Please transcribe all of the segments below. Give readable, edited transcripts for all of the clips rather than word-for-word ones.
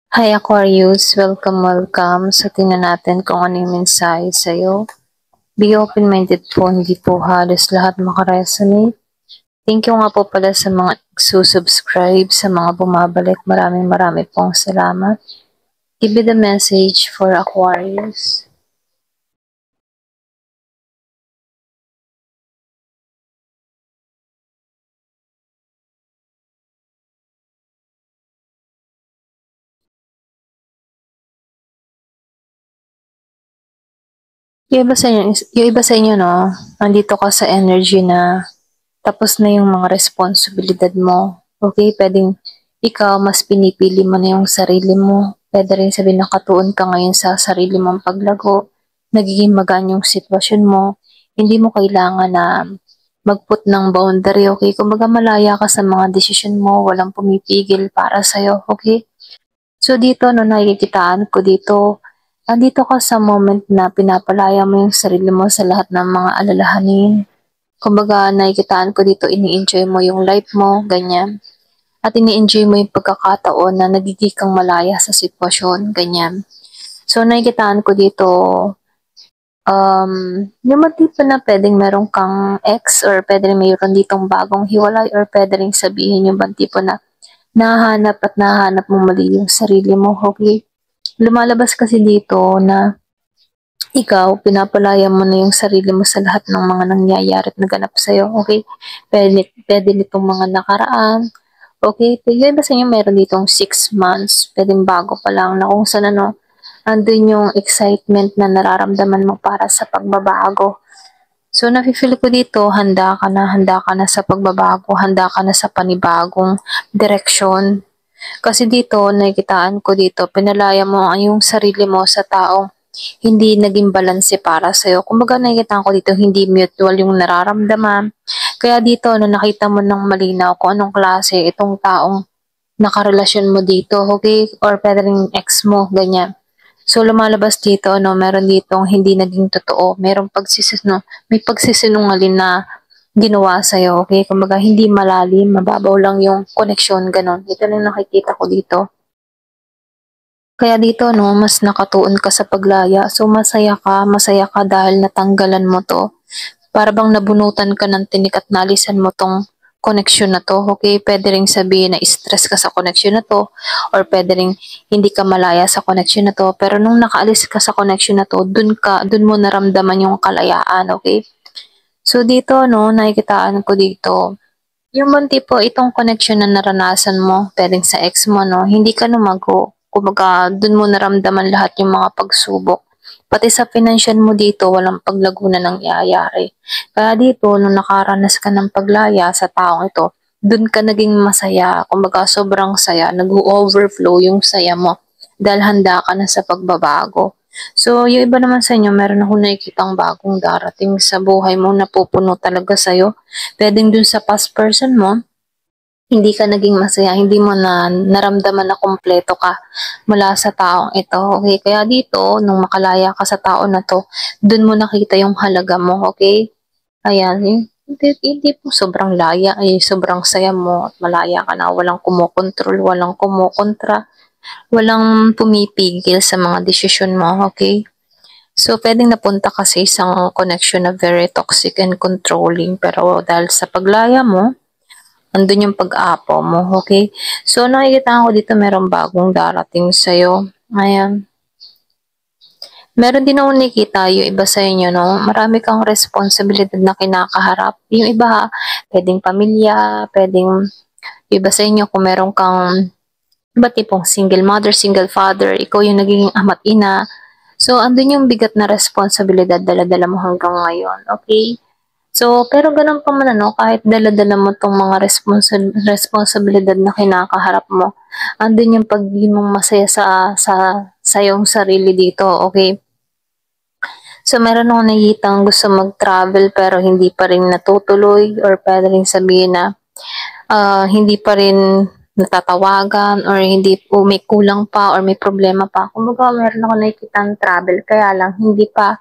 Hi Aquarius, welcome. So tingnan natin kung ano yung mensahe sa'yo. Be open-minded po, hindi po halos lahat makaresonate. Thank you nga po pala sa mga subscribe, sa mga bumabalik. Maraming pong salamat. Give me the message for Aquarius. Yung iba sa inyo, no, nandito ka sa energy na tapos na yung mga responsibilidad mo. Okay, pwedeng ikaw mas pinipili mo na yung sarili mo. Pwede rin sabihin nakatuon ka ngayon sa sarili mong paglago. Nagiging magaan yung sitwasyon mo. Hindi mo kailangan na mag-put ng boundary, okay? Kumbaga malaya ka sa mga desisyon mo, walang pumipigil para sa'yo, okay? So dito, no, nakikitaan ko dito, andito ka sa moment na pinapalaya mo yung sarili mo sa lahat ng mga alalahanin. Kumbaga, nakikitaan ko dito, ini-enjoy mo yung life mo, ganyan. At ini-enjoy mo yung pagkakataon na nagiging kang malaya sa sitwasyon, ganyan. So, nakikitaan ko dito, yung mga tipo na pwedeng meron kang ex or pwedeng mayroon ditong bagong hiwalay or pwedeng sabihin yung bang tipo na nahanap mo mali yung sarili mo, okay? Lumalabas kasi dito na ikaw, pinapalaya mo na yung sarili mo sa lahat ng mga nangyayari at naganap sa'yo, okay? Pwede nitong mga nakaraan, okay? Yung iba sa inyo meron ditong 6 months, pwedeng bago pa lang na kung saan andun yung excitement na nararamdaman mo para sa pagbabago. So, nafe-feel ko dito, handa ka na sa pagbabago, handa ka na sa panibagong direksyon. Kasi dito, nakikitaan ko dito, pinalaya mo yung sarili mo sa taong hindi naging balanse para sa'yo. Kumbaga nakikita ko dito, hindi mutual yung nararamdaman. Kaya dito, nakita mo ng malinaw kung anong klase itong taong nakarelasyon mo dito, okay? Or pwede rin ex mo, ganyan. So, lumalabas dito, meron ditong hindi naging totoo. May pagsisinungaling na ginawa sa'yo, okay? Kumbaga, hindi malalim, mababaw lang yung connection, ganon. Ito lang nakikita ko dito. Kaya dito, mas nakatuon ka sa paglaya. So, masaya ka dahil natanggalan mo to. Para bang nabunutan ka ng tinik at nalisan mo tong connection na to. Okay, pwede ring sabihin na stress ka sa connection na to or pwede ring hindi ka malaya sa connection na to. Pero nung nakaalis ka sa connection na to, dun mo naramdaman yung kalayaan, okay? So dito, nakikitaan ko dito, yung bang tipo, itong connection na naranasan mo, pwedeng sa ex mo, hindi ka lumago. Kumbaga, dun mo naramdaman lahat yung mga pagsubok. Pati sa financial mo dito, walang paglago na nangyayari. Kaya dito, nung nakaranas ka ng paglaya sa taong ito, dun ka naging masaya. Kumbaga, sobrang saya. Nag-overflow yung saya mo. Dahil handa ka na sa pagbabago. So, yung iba naman sa inyo, meron akong nakikitang bagong darating sa buhay mo na pupuno talaga sa'yo. Pwedeng dun sa past person mo, hindi ka naging masaya, hindi mo na naramdaman na kumpleto ka mula sa taong ito. Okay, kaya dito, nung makalaya ka sa tao na to, dun mo nakita yung halaga mo, okay? Ayan, hindi po sobrang laya, ay sobrang saya mo at malaya ka na, walang kumokontrol, walang kumukontra, walang pumipigil sa mga desisyon mo, okay? So, pwedeng napunta ka sa isang connection na very toxic and controlling, pero dahil sa paglaya mo, andun yung pag-aapaw mo, okay? So, nakikita ko dito merong bagong darating sa'yo. Ayan. Meron din ako nakikita yung iba sa inyo, no? Marami kang responsibilidad na kinakaharap. Yung iba, pwedeng pamilya, pwedeng yung iba sa inyo kung meron kang iba tipong single mother, single father, ikaw yung naging ama't ina. So, andun yung bigat na responsibilidad dala-dala mo hanggang ngayon, okay? So, pero ganun pa man kahit dala-dala mo tong mga responsibilidad na kinakaharap mo, andun yung pagiging mong masaya sa iyong sarili dito, okay? So, meron akong nakikitang gusto mag-travel pero hindi pa rin natutuloy or pwede rin sabihin na hindi pa rin natatawagan or hindi po may kulang pa or may problema pa. Kumbaga, meron ako nakikitang travel kaya lang hindi pa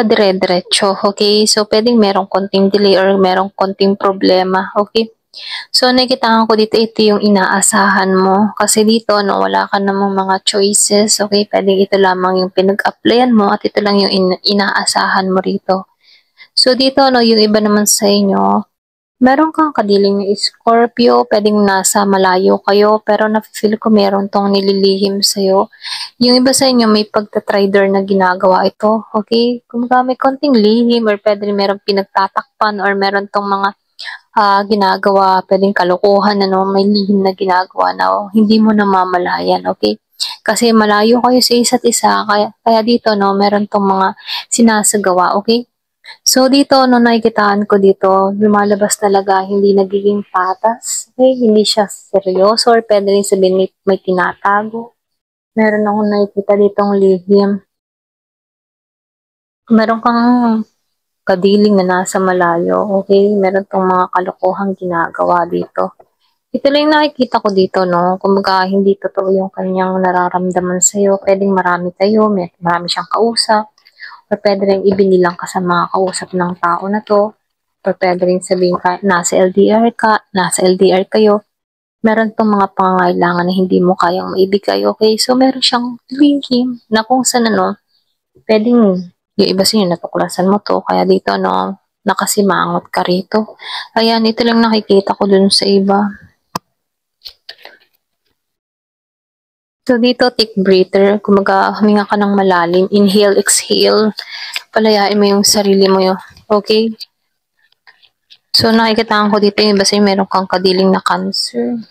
dire-diretso, okay? So, pwedeng merong konting delay or merong konting problema, okay? So, nakikitaan ko dito, ito yung inaasahan mo. Kasi dito, no, wala ka namang mga choices. Okay, pwedeng ito lamang yung pinag-applyan mo at ito lang yung inaasahan mo rito. So, dito, no, yung iba naman sa inyo, meron kang kadiling na Scorpio, pwedeng nasa malayo kayo, pero nafe-feel ko meron tong nililihim sa'yo. Yung iba sa inyo, may pagtatrader na ginagawa ito, okay? Kung may konting lihim or pwede meron pinagtatakpan or meron tong mga ginagawa, pwedeng kalokohan, ano, may lihim na ginagawa na hindi mo namamalayan, okay? Kasi malayo kayo sa isa't isa, kaya dito, no, meron tong mga sinasagawa, okay? So, dito, no, nakikitaan ko dito, lumalabas talaga, hindi nagiging patas. Okay? Hindi siya seryoso or pwede rin sabihin may tinatago. Meron akong nakikita ditong lihim. Meron kang kadiling na nasa malayo. Okay? Meron tong mga kalokohang ginagawa dito. Ito lang yung nakikita ko dito, no? Kumbaga, hindi totoo yung kanyang nararamdaman sa'yo. Pwedeng marami kayo, marami siyang kausap. Or pwede rin ibinilang ka sa mga kausap ng tao na to. Or pwede rin sabihin ka, nasa LDR kayo. Meron tong mga pangangailangan na hindi mo kayang maibigay, okay? So, meron siyang lihim na kung saan, ano, pwedeng yung iba sa inyo natuklasan mo to. Kaya dito, no, nakasimangot ka rito. Ayan, ito lang nakikita ko dun sa iba. So, dito, take breather. Kumaga, huminga ka ng malalim. Inhale, exhale. Palayain mo yung sarili mo yun. Okay? So, nakikita ko dito yung iba sa'yo, meron kang kadiling na cancer.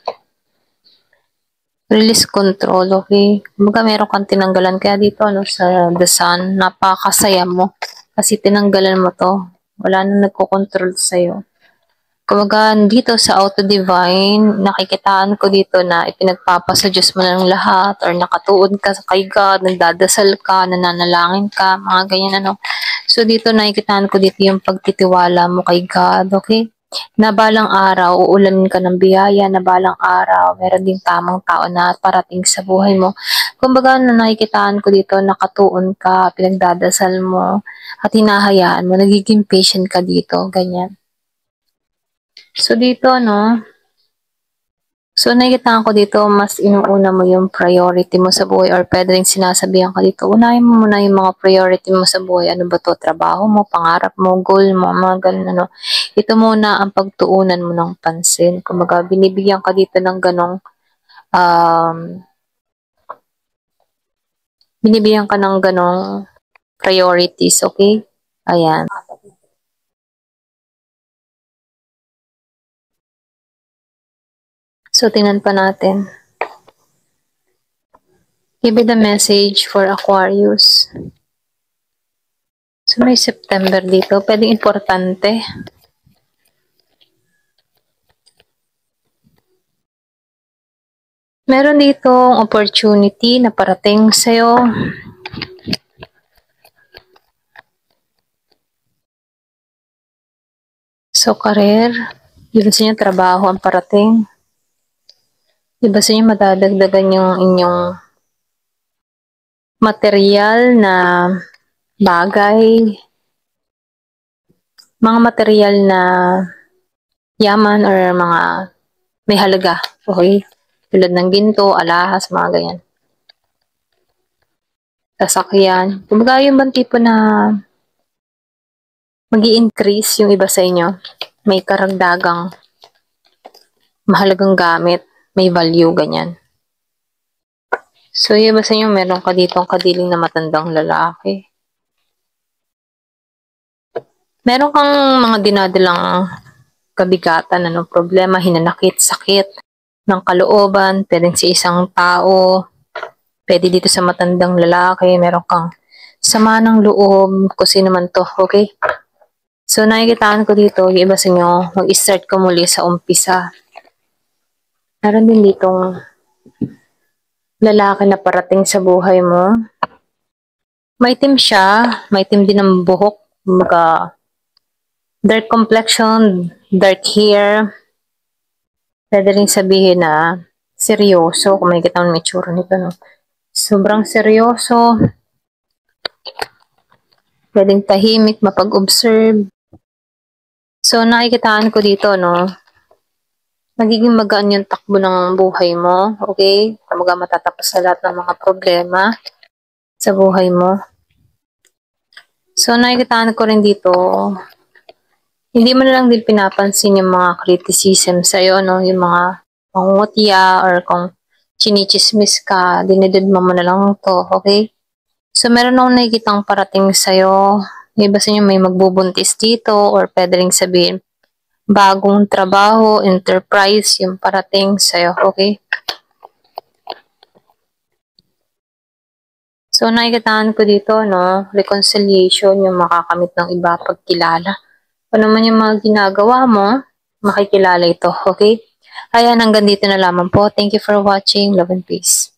Release control, okay? Kumaga, meron kang tinanggalan. Kaya dito, ano, sa The Sun, napakasaya mo. Kasi tinanggalan mo to. Wala na nagko-control sa'yo. Kumbaga, dito sa Auto Divine, nakikitaan ko dito na ipinagpapasudyos mo ng lahat or nakatuon ka kay God, nagdadasal ka, nananalangin ka, mga ganyan ano. So, dito nakikitaan ko dito yung pagtitiwala mo kay God, okay? Na balang araw, uulanin ka ng biyaya, na balang araw, meron ding tamang tao na parating sa buhay mo. Kumbaga, nakikitaan ko dito, nakatuon ka, pinagdadasal mo, at hinahayaan mo, nagiging patient ka dito, ganyan. So, dito, no? So, nakikita ko dito, mas inuuna mo yung priority mo sa buhay or pwede rin sinasabihan ka dito, unahin mo muna yung mga priority mo sa buhay. Ano ba to? Trabaho mo, pangarap mo, goal mo, mga ganun, ano. Ito muna ang pagtuunan mo ng pansin. Kumbaga, binibigyan ka dito ng ganong, binibigyan ka ng ganong priorities, okay? Ayan. So, tingnan pa natin. Give me the message for Aquarius. So, may September dito. Pwedeng importante. Meron ditong opportunity na parating sa'yo. So, career. Iba sa inyo, trabaho ang parating. Iba sa inyo, madadagdagan yung inyong material na bagay. Mga material na yaman or mga may halaga. Okay? Tulad ng ginto, alahas, mga ganyan. Sasakyan. Kumbaga yung bang tipo na mag-i-increase yung iba sa inyo. May karagdagang mahalagang gamit. May value, ganyan. So, yung iba sa inyo, meron ka ditong kadiling na matandang lalaki. Meron kang mga dinadalang kabigatan, ano, problema, hinanakit, sakit ng kalooban, pwedeng sa isang tao, pwede dito sa matandang lalaki, meron kang sama ng loob, kung sino man to, okay? So, nakikitaan ko dito, yung iba sa inyo, mag-start ko muli sa umpisa. Meron din ditong lalaki na parating sa buhay mo. Maitim siya, maitim din ang buhok, mga dark complexion, dark hair. Pwede rin sabihin na seryoso, kung may kitang may tsura nito, no? Sobrang seryoso. Pwedeng tahimik, mapag-observe. So, nakikitaan ko dito, no? magiging magaan yung takbo ng buhay mo, okay? Kumbaga matatapos sa lahat ng mga problema sa buhay mo. So, nakikitaan ko rin dito, hindi mo na lang din pinapansin yung mga criticism sa'yo, no? Yung mga pangungutya or kung chinichismis ka, dinididma mo na lang to, okay? So, meron akong nakikitang parating sa'yo. Yung iba sa inyo may magbubuntis dito or pwede rin sabihin, bagong trabaho, enterprise, yung parating sa'yo, okay? So, nakikitaan ko dito, no? Reconciliation, yung makakamit ng iba pagkilala. Kung naman yung mga ginagawa mo, makikilala ito, okay? Ayan, hanggang dito na lamang po. Thank you for watching. Love and peace.